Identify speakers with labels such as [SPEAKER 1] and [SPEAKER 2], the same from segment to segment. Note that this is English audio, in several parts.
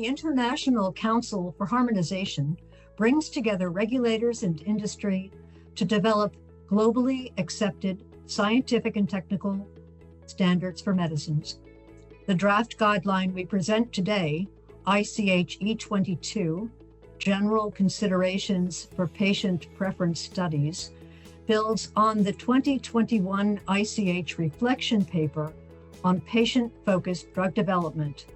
[SPEAKER 1] the International Council for Harmonization brings together regulators and industry to develop globally accepted scientific and technical standards for medicines. The draft guideline we present today, ICH E22, General Considerations for Patient Preference Studies, builds on the 2021 ICH reflection paper on patient-focused drug development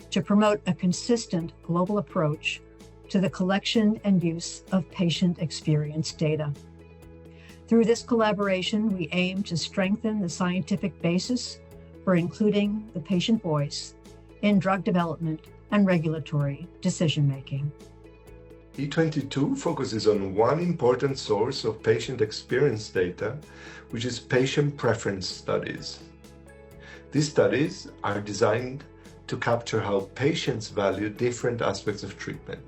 [SPEAKER 1] to promote a consistent global approach to the collection and use of patient experience data. Through this collaboration, we aim to strengthen the scientific basis for including the patient voice in drug development and regulatory decision-making.
[SPEAKER 2] E22 focuses on one important source of patient experience data, which is patient preference studies. These studies are designed to capture how patients value different aspects of treatment.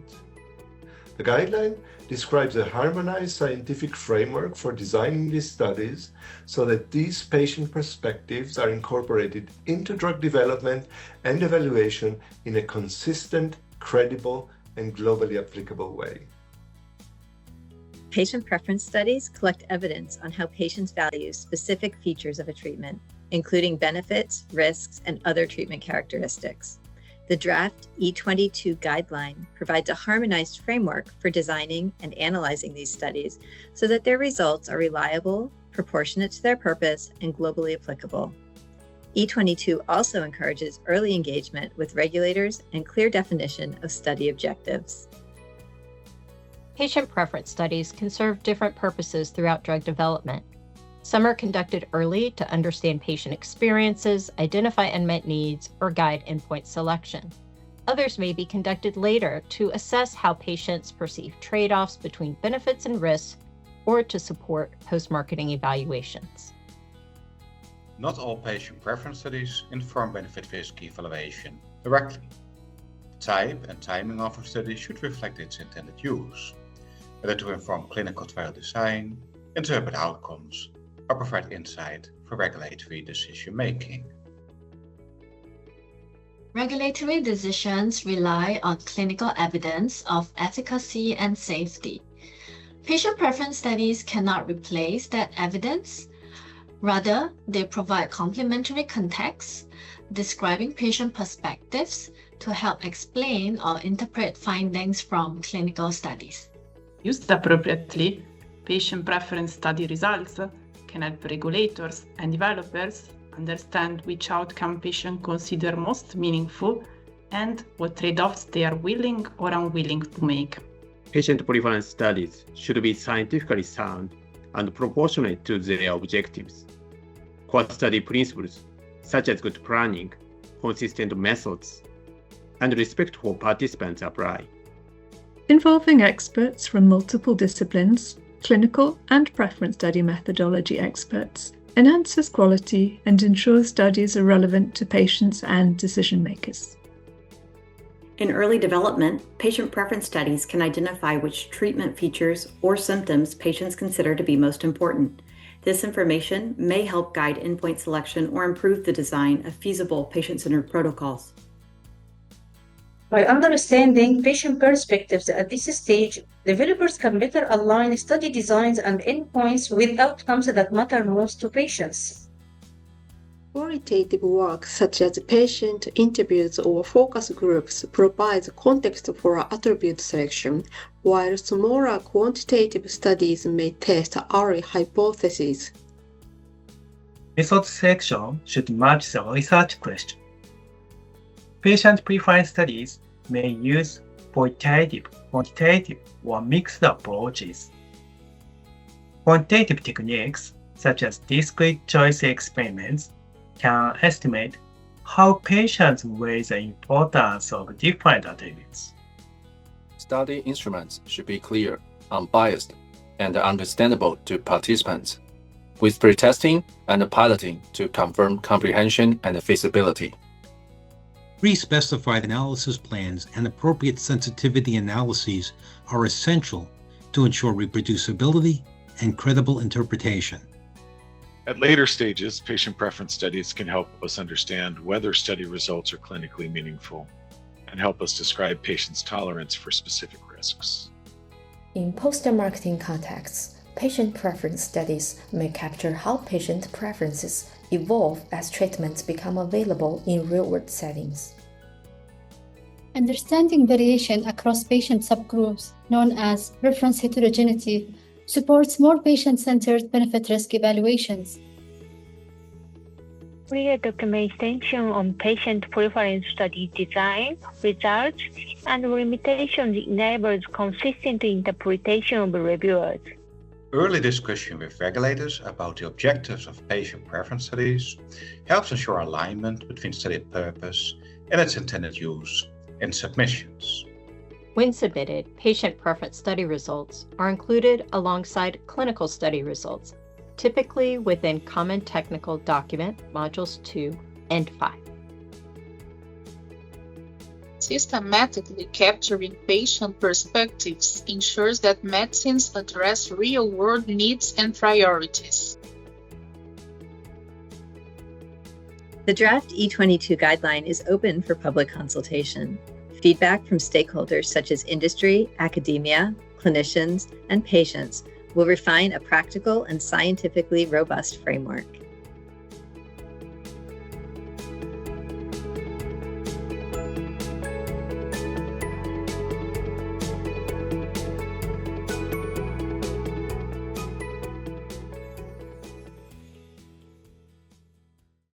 [SPEAKER 2] The guideline describes a harmonized scientific framework for designing these studies so that these patient perspectives are incorporated into drug development and evaluation in a consistent, credible, and globally applicable way.
[SPEAKER 3] Patient preference studies collect evidence on how patients value specific features of a treatment, including benefits, risks, and other treatment characteristics. The draft E22 guideline provides a harmonized framework for designing and analyzing these studies so that their results are reliable, proportionate to their purpose, and globally applicable. E22 also encourages early engagement with regulators and clear definition of study objectives.
[SPEAKER 4] Patient preference studies can serve different purposes throughout drug development. Some are conducted early to understand patient experiences, identify unmet needs, or guide endpoint selection. Others may be conducted later to assess how patients perceive trade-offs between benefits and risks, or to support post-marketing evaluations.
[SPEAKER 5] Not all patient preference studies inform benefit-risk evaluation directly. The type and timing of a study should reflect its intended use, whether to inform clinical trial design, interpret outcomes, or provide insight for regulatory decision-making.
[SPEAKER 6] Regulatory decisions rely on clinical evidence of efficacy and safety. Patient preference studies cannot replace that evidence. Rather, they provide complementary context, describing patient perspectives to help explain or interpret findings from clinical studies.
[SPEAKER 7] Used appropriately, patient preference study results can help regulators and developers understand which outcome patients consider most meaningful and what trade-offs they are willing or unwilling to make.
[SPEAKER 8] Patient preference studies should be scientifically sound and proportionate to their objectives. Core study principles, such as good planning, consistent methods, and respect for participants apply.
[SPEAKER 9] Involving experts from multiple disciplines, clinical and preference study methodology experts, enhances quality and ensures studies are relevant to patients and decision makers.
[SPEAKER 10] In early development, patient preference studies can identify which treatment features or symptoms patients consider to be most important. This information may help guide endpoint selection or improve the design of feasible patient-centered protocols.
[SPEAKER 11] By understanding patient perspectives at this stage, developers can better align study designs and endpoints with outcomes that matter most to patients.
[SPEAKER 12] Qualitative work such as patient interviews or focus groups provides context for attribute selection, while smaller quantitative studies may test early hypotheses.
[SPEAKER 13] Method selection should match the research question. Patient preference studies may use qualitative, quantitative, or mixed approaches. Quantitative techniques, such as discrete choice experiments, can estimate how patients weigh the importance of different attributes.
[SPEAKER 14] Study instruments should be clear, unbiased, and understandable to participants, with pretesting and piloting to confirm comprehension and feasibility.
[SPEAKER 15] Pre-specified analysis plans and appropriate sensitivity analyses are essential to ensure reproducibility and credible interpretation.
[SPEAKER 16] At later stages, patient preference studies can help us understand whether study results are clinically meaningful and help us describe patients' tolerance for specific risks.
[SPEAKER 17] In post-marketing contexts, patient preference studies may capture how patient preferences evolve as treatments become available in real-world settings.
[SPEAKER 18] Understanding variation across patient subgroups, known as preference heterogeneity, supports more patient-centered benefit-risk evaluations.
[SPEAKER 19] Clear documentation on patient preference study design, results, and limitations enables consistent interpretation of reviewers.
[SPEAKER 5] Early discussion with regulators about the objectives of patient preference studies helps ensure alignment between study purpose and its intended use in submissions.
[SPEAKER 4] When submitted, patient preference study results are included alongside clinical study results, typically within Common Technical Document Modules 2 and 5.
[SPEAKER 20] Systematically capturing patient perspectives ensures that medicines address real-world needs and priorities.
[SPEAKER 3] The draft E22 guideline is open for public consultation. Feedback from stakeholders such as industry, academia, clinicians, and patients will refine a practical and scientifically robust framework.